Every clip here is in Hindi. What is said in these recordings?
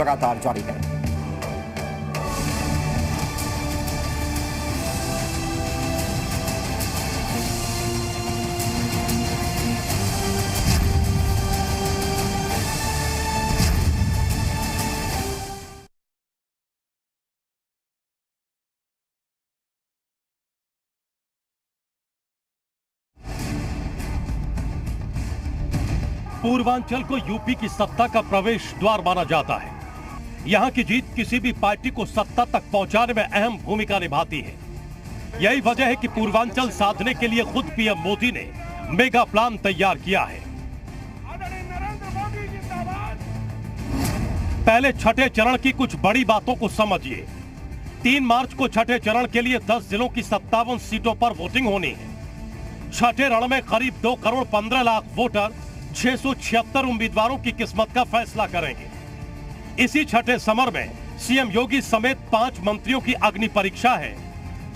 लगातार जारी है। पूर्वांचल को यूपी की सत्ता का प्रवेश द्वार माना जाता है। यहां की जीत किसी भी पार्टी को सत्ता तक पहुंचाने में अहम भूमिका निभाती है। यही वजह है कि पूर्वांचल साधने के लिए खुद पीएम मोदी ने मेगा प्लान तैयार किया है। पहले छठे चरण की कुछ बड़ी बातों को समझिए। 3 मार्च को छठे चरण के लिए 10 जिलों की 57 सीटों पर वोटिंग होनी है। छठे रण में करीब 2 करोड़ 15 लाख वोटर 676 उम्मीदवारों की किस्मत का फैसला करेंगे। इसी छठे समर में सीएम योगी समेत 5 मंत्रियों की अग्नि परीक्षा है।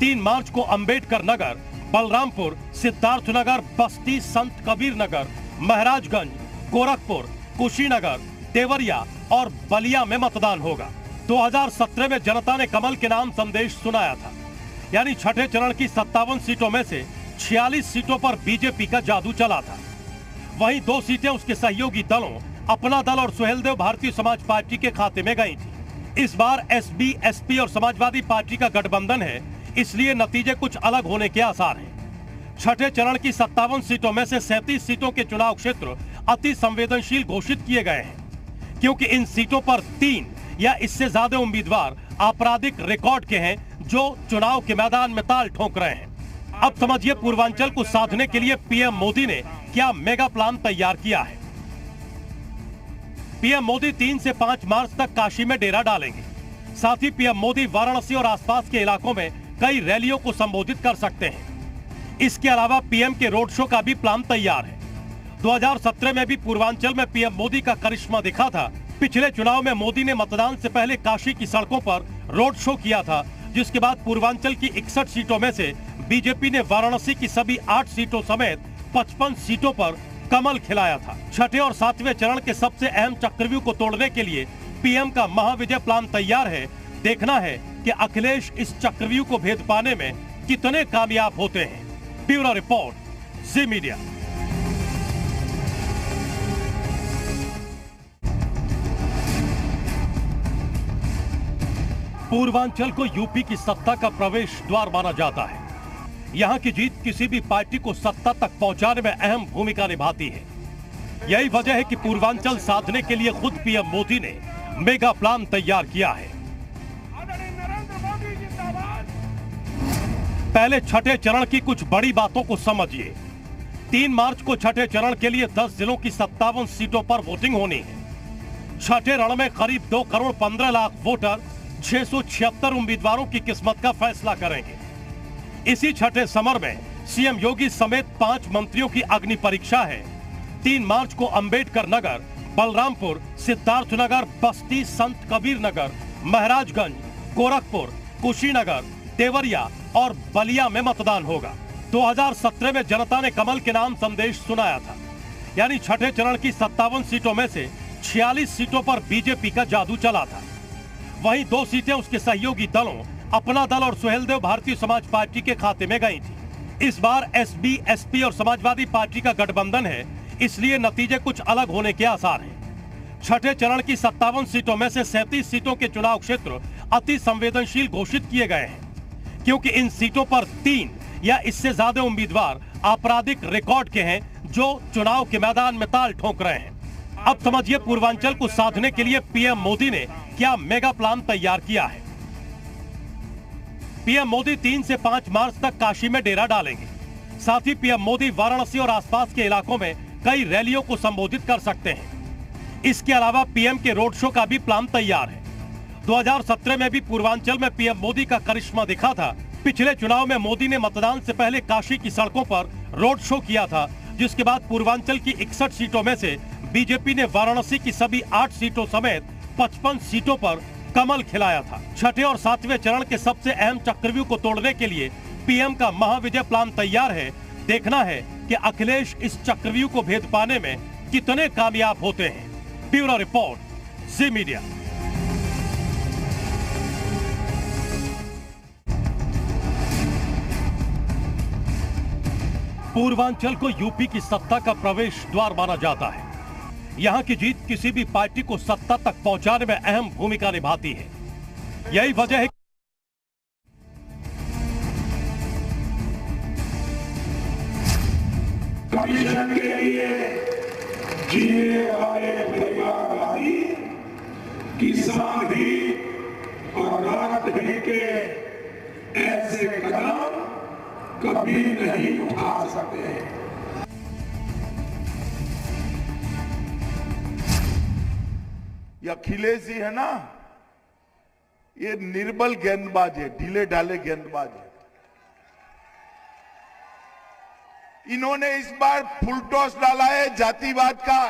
3 मार्च को अंबेडकर नगर, बलरामपुर, सिद्धार्थनगर, बस्ती, संत कबीर नगर, महाराजगंज, गोरखपुर, कुशीनगर, देवरिया और बलिया में मतदान होगा। 2017 में जनता ने कमल के नाम संदेश सुनाया था। यानी छठे चरण की 57 सीटों में से 46 सीटों पर बीजेपी का जादू चला था। वहीं 2 सीटें उसके सहयोगी दलों अपना दल और सुहेलदेव भारतीय समाज पार्टी के खाते में गई थी। इस बार एसबी, एसपी और समाजवादी पार्टी का गठबंधन है, इसलिए नतीजे कुछ अलग होने के आसार हैं। छठे चरण की 57 सीटों में से 37 सीटों के चुनाव क्षेत्र अति संवेदनशील घोषित किए गए हैं, क्योंकि इन सीटों पर 3 या इससे ज्यादा उम्मीदवार आपराधिक रिकॉर्ड के हैं जो चुनाव के मैदान में ताल ठोक रहे हैं। अब समझिए पूर्वांचल को साधने के लिए पीएम मोदी ने क्या मेगा प्लान तैयार किया है। पीएम मोदी 3 से 5 मार्च तक काशी में डेरा डालेंगे। साथ ही पीएम मोदी वाराणसी और आसपास के इलाकों में कई रैलियों को संबोधित कर सकते हैं। इसके अलावा पीएम के रोड शो का भी प्लान तैयार है। 2017 में भी पूर्वांचल में पीएम मोदी का करिश्मा दिखा था। पिछले चुनाव में मोदी ने मतदान से पहले काशी की सड़कों पर रोड शो किया था, जिसके बाद पूर्वांचल की 61 सीटों में से बीजेपी ने वाराणसी की सभी 8 सीटों समेत 55 सीटों पर कमल खिलाया था। छठे और 7वें चरण के सबसे अहम चक्रव्यूह को तोड़ने के लिए पीएम का महाविजय प्लान तैयार है। देखना है कि अखिलेश इस चक्रव्यूह को भेद पाने में कितने कामयाब होते हैं। ब्यूरो रिपोर्ट, जी मीडिया। पूर्वांचल को यूपी की सत्ता का प्रवेश द्वार माना जाता है। यहां की जीत किसी भी पार्टी को सत्ता तक पहुंचाने में अहम भूमिका निभाती है। यही वजह है कि पूर्वांचल साधने के लिए खुद पीएम मोदी ने मेगा प्लान तैयार किया है। पहले छठे चरण की कुछ बड़ी बातों को समझिए। 3 मार्च को छठे चरण के लिए 10 जिलों की 57 सीटों पर वोटिंग होनी है। छठे रण में करीब 2 करोड़ 15 लाख वोटर 676 उम्मीदवारों की किस्मत का फैसला करेंगे। इसी छठे समर में सीएम योगी समेत 5 मंत्रियों की अग्नि परीक्षा है। 3 मार्च को अंबेडकर नगर, बलरामपुर, सिद्धार्थनगर, बस्ती, संत कबीर नगर, महाराजगंज, गोरखपुर, कुशीनगर, देवरिया और बलिया में मतदान होगा। 2017 में जनता ने कमल के नाम संदेश सुनाया था। यानी छठे चरण की 57 सीटों में से 46 सीटों पर बीजेपी का जादू चला था। वहीं 2 सीटें उसके सहयोगी दलों अपना दल और सुहेलदेव भारतीय समाज पार्टी के खाते में गई थी। इस बार एसबी, एसपी और समाजवादी पार्टी का गठबंधन है, इसलिए नतीजे कुछ अलग होने के आसार हैं। छठे चरण की 57 सीटों में से 37 सीटों के चुनाव क्षेत्र अति संवेदनशील घोषित किए गए हैं, क्योंकि इन सीटों पर 3 या इससे ज्यादा उम्मीदवार आपराधिक रिकॉर्ड के हैं जो चुनाव के मैदान में ताल ठोक रहे हैं। अब समझिए पूर्वांचल को साधने के लिए पीएम मोदी ने क्या मेगा प्लान तैयार किया है। पीएम मोदी 3 से 5 मार्च तक काशी में डेरा डालेंगे। साथ ही पीएम मोदी वाराणसी और आसपास के इलाकों में कई रैलियों को संबोधित कर सकते हैं। इसके अलावा पीएम के रोड शो का भी प्लान तैयार है। 2017 में भी पूर्वांचल में पीएम मोदी का करिश्मा दिखा था। पिछले चुनाव में मोदी ने मतदान से पहले काशी की सड़कों पर रोड शो किया था, जिसके बाद पूर्वांचल की 61 सीटों में से बीजेपी ने वाराणसी की सभी 8 सीटों समेत 55 सीटों पर कमल खिलाया था। छठे और 7वें चरण के सबसे अहम चक्रव्यूह को तोड़ने के लिए पीएम का महाविजय प्लान तैयार है। देखना है कि अखिलेश इस चक्रव्यूह को भेद पाने में कितने कामयाब होते हैं। ब्यूरो रिपोर्ट, जी मीडिया। पूर्वांचल को यूपी की सत्ता का प्रवेश द्वार माना जाता है। यहां की जीत किसी भी पार्टी को सत्ता तक पहुंचाने में अहम भूमिका निभाती है। यही वजह है कमीशन के लिए जीने वाले परिवारवादी किसान भी और राष्ट्रहित के ऐसे कदम कभी नहीं उठा सकते। ये अखिलेश जी है ना, ये निर्बल गेंदबाज है, ढीले ढाले गेंदबाज है। इन्होंने इस बार फुल टॉस डाला है जातिवाद का।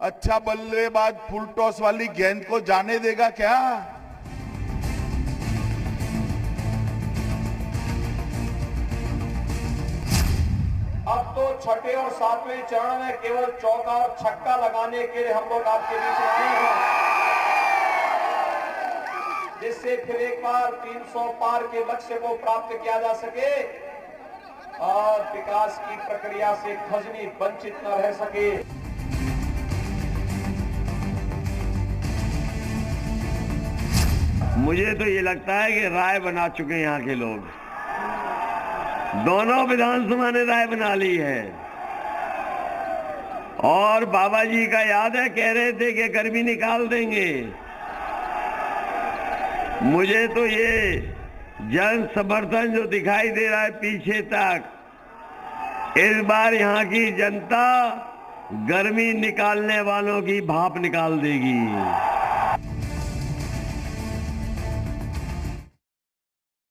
अच्छा बल्लेबाज फुल टॉस वाली गेंद को जाने देगा क्या? अब तो छठे और सातवें चरण में केवल चौका और छक्का लगाने के लिए हम लोग आपके बीच आए हैं, जिससे फिर एक बार 300 पार के लक्ष्य को प्राप्त किया जा सके और विकास की प्रक्रिया से खजनी वंचित न रह सके। मुझे तो ये लगता है कि राय बना चुके हैं यहाँ के लोग। दोनों विधानसभा ने राय बना ली है। और बाबा जी का याद है, कह रहे थे कि गर्मी निकाल देंगे। मुझे तो ये जन समर्थन जो दिखाई दे रहा है पीछे तक, इस बार यहाँ की जनता गर्मी निकालने वालों की भाप निकाल देगी।